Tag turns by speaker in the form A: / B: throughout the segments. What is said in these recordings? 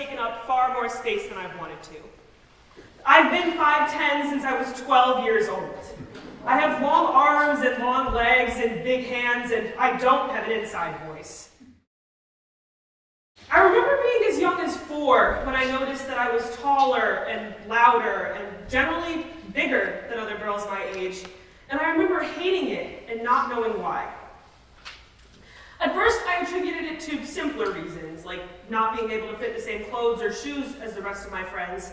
A: taken up far more space than I've wanted to. I've been 5'10" since I was 12 years old. I have long arms and long legs and big hands, and I don't have an inside voice. I remember being as young as 4 when I noticed that I was taller and louder and generally bigger than other girls my age, and I remember hating it and not knowing why. At first, I attributed it to simpler reasons, like not being able to fit the same clothes or shoes as the rest of my friends,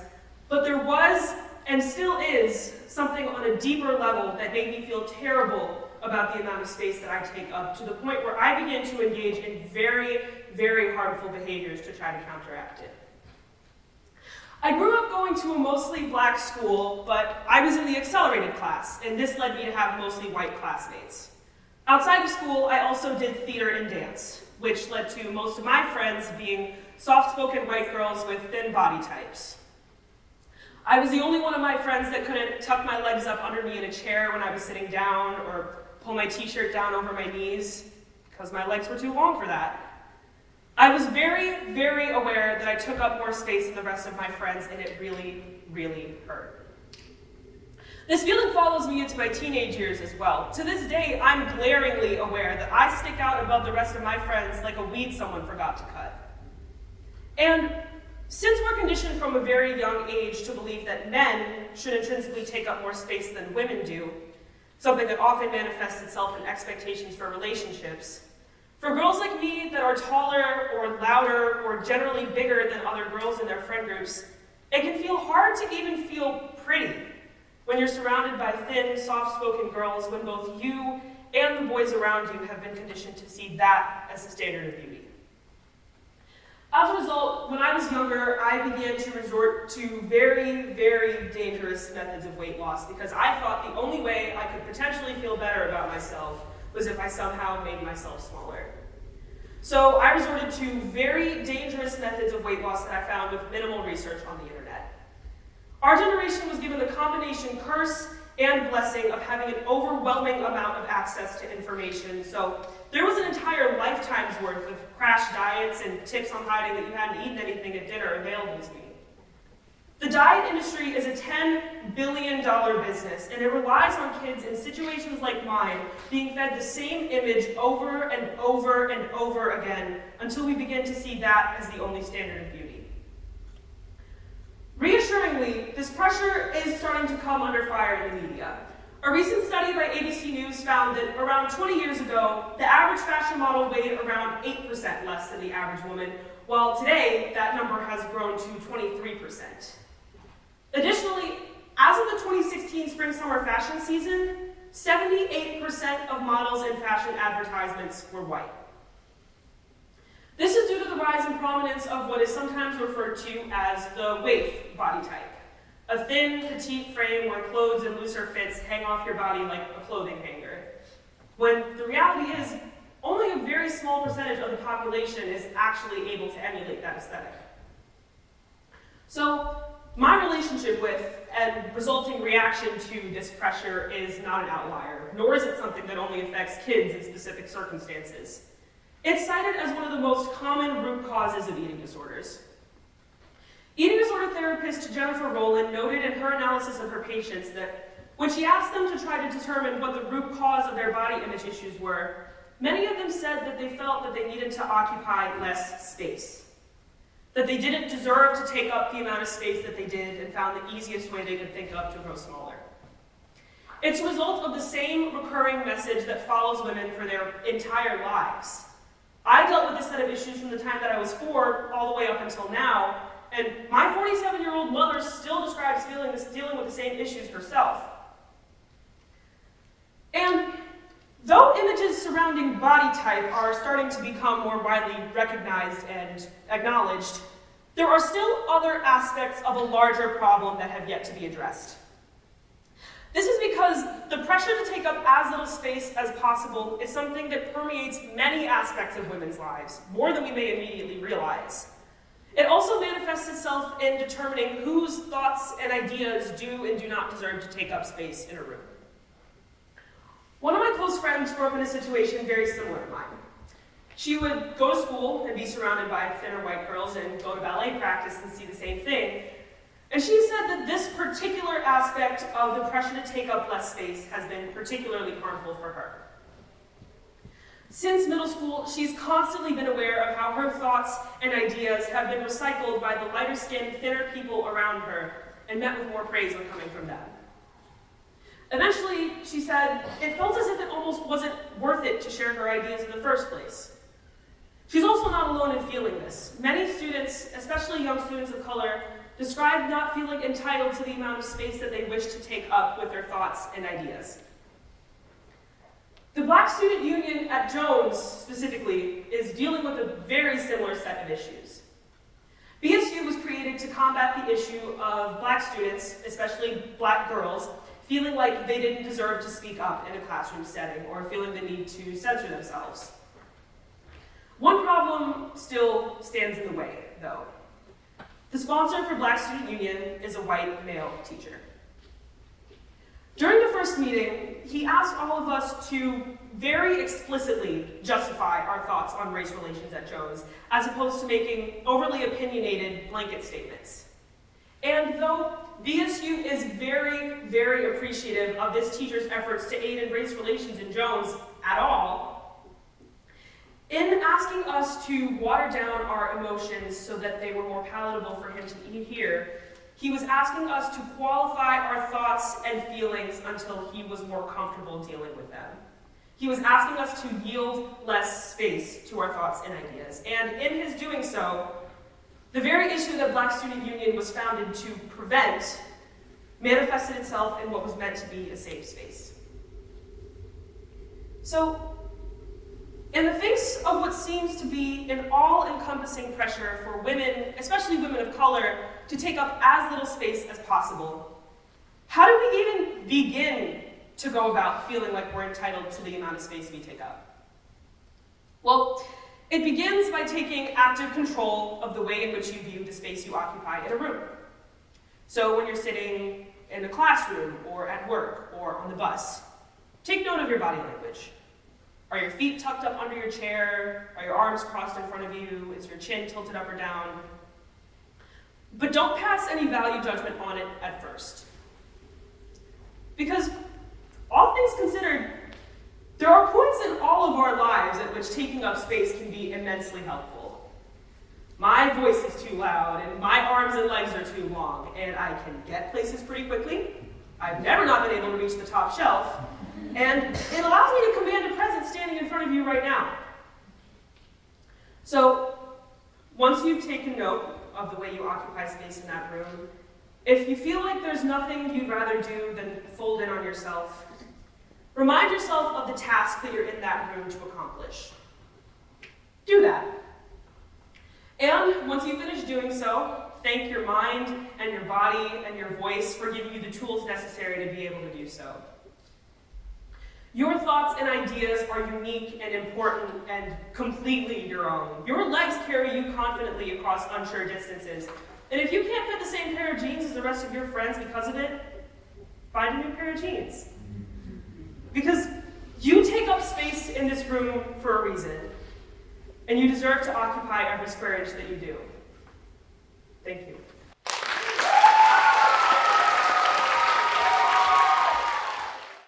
A: but there was, and still is, something on a deeper level that made me feel terrible about the amount of space that I take up, to the point where I began to engage in very, very harmful behaviors to try to counteract it. I grew up going to a mostly black school, but I was in the accelerated class, and this led me to have mostly white classmates. Outside of school, I also did theater and dance, which led to most of my friends being soft-spoken white girls with thin body types. I was the only one of my friends that couldn't tuck my legs up under me in a chair when I was sitting down, or pull my t-shirt down over my knees, because my legs were too long for that. I was very, very aware that I took up more space than the rest of my friends, and it really, really hurt. This feeling follows me into my teenage years as well. To this day, I'm glaringly aware that I stick out above the rest of my friends like a weed someone forgot to cut. And since we're conditioned from a very young age to believe that men should intrinsically take up more space than women do, something that often manifests itself in expectations for relationships, for girls like me that are taller or louder or generally bigger than other girls in their friend groups, it can feel hard to even feel pretty when you're surrounded by thin, soft-spoken girls, when both you and the boys around you have been conditioned to see that as the standard of beauty. As a result, when I was younger, I began to resort to very, very dangerous methods of weight loss, because I thought the only way I could potentially feel better about myself was if I somehow made myself smaller. So I resorted to very dangerous methods of weight loss that I found with minimal research on the internet. Our generation was given the combination curse and blessing of having an overwhelming amount of access to information, so there was an entire lifetime's worth of crash diets and tips on hiding that you hadn't eaten anything at dinner available to me. The diet industry is a $10 billion business, and it relies on kids in situations like mine being fed the same image over and over and over again until we begin to see that as the only standard of beauty. Reassuringly, this pressure is starting to come under fire in the media. A recent study by ABC News found that around 20 years ago, the average fashion model weighed around 8% less than the average woman, while today, that number has grown to 23%. Additionally, as of the 2016 spring-summer fashion season, 78% of models in fashion advertisements were white. This is due to the rise in prominence of what is sometimes referred to as the waif body type, a thin, petite frame where clothes and looser fits hang off your body like a clothing hanger, when the reality is only a very small percentage of the population is actually able to emulate that aesthetic. So, my relationship with and resulting reaction to this pressure is not an outlier, nor is it something that only affects kids in specific circumstances. It's cited as one of the most common root causes of eating disorders. Eating disorder therapist Jennifer Rowland noted in her analysis of her patients that when she asked them to try to determine what the root cause of their body image issues were, many of them said that they felt that they needed to occupy less space, that they didn't deserve to take up the amount of space that they did and found the easiest way they could think of to grow smaller. It's a result of the same recurring message that follows women for their entire lives. I dealt with this set of issues from the time that I was 4 all the way up until now, and my 47-year-old mother still describes dealing with the same issues herself. And though images surrounding body type are starting to become more widely recognized and acknowledged, there are still other aspects of a larger problem that have yet to be addressed. This is because the pressure to take up as little space as possible is something that permeates many aspects of women's lives, more than we may immediately realize. It also manifests itself in determining whose thoughts and ideas do and do not deserve to take up space in a room. One of my close friends grew up in a situation very similar to mine. She would go to school and be surrounded by thinner white girls and go to ballet practice and see the same thing. And she said that this particular aspect of the pressure to take up less space has been particularly harmful for her. Since middle school, she's constantly been aware of how her thoughts and ideas have been recycled by the lighter-skinned, thinner people around her and met with more praise when coming from them. Eventually, she said, it felt as if it almost wasn't worth it to share her ideas in the first place. She's also not alone in feeling this. Many students, especially young students of color, describe not feeling entitled to the amount of space that they wish to take up with their thoughts and ideas. The Black Student Union at Jones, specifically, is dealing with a very similar set of issues. BSU was created to combat the issue of Black students, especially Black girls, feeling like they didn't deserve to speak up in a classroom setting or feeling the need to censor themselves. One problem still stands in the way, though. The sponsor for Black Student Union is a white male teacher. During the first meeting, he asked all of us to very explicitly justify our thoughts on race relations at Jones, as opposed to making overly opinionated blanket statements. And though BSU is very, very appreciative of this teacher's efforts to aid in race relations in Jones at all, in asking us to water down our emotions so that they were more palatable for him to hear, he was asking us to qualify our thoughts and feelings until he was more comfortable dealing with them. He was asking us to yield less space to our thoughts and ideas. And in his doing so, the very issue that Black Student Union was founded to prevent manifested itself in what was meant to be a safe space. So, in the face of what seems to be an all-encompassing pressure for women, especially women of color, to take up as little space as possible, how do we even begin to go about feeling like we're entitled to the amount of space we take up? Well, it begins by taking active control of the way in which you view the space you occupy in a room. So when you're sitting in a classroom, or at work, or on the bus, take note of your body language. Are your feet tucked up under your chair? Are your arms crossed in front of you? Is your chin tilted up or down? But don't pass any value judgment on it at first. Because all things considered, there are points in all of our lives at which taking up space can be immensely helpful. My voice is too loud, and my arms and legs are too long, and I can get places pretty quickly. I've never not been able to reach the top shelf, and it allows me to command a presence standing in front of you right now. So, once you've taken note of the way you occupy space in that room, if you feel like there's nothing you'd rather do than fold in on yourself, remind yourself of the task that you're in that room to accomplish. Do that. And once you finish doing so, thank your mind and your body and your voice for giving you the tools necessary to be able to do so. Your thoughts and ideas are unique and important and completely your own. Your legs carry you confidently across unsure distances. And if you can't fit the same pair of jeans as the rest of your friends because of it, find a new pair of jeans. Because you take up space in this room for a reason, and you deserve to occupy every square inch that you do.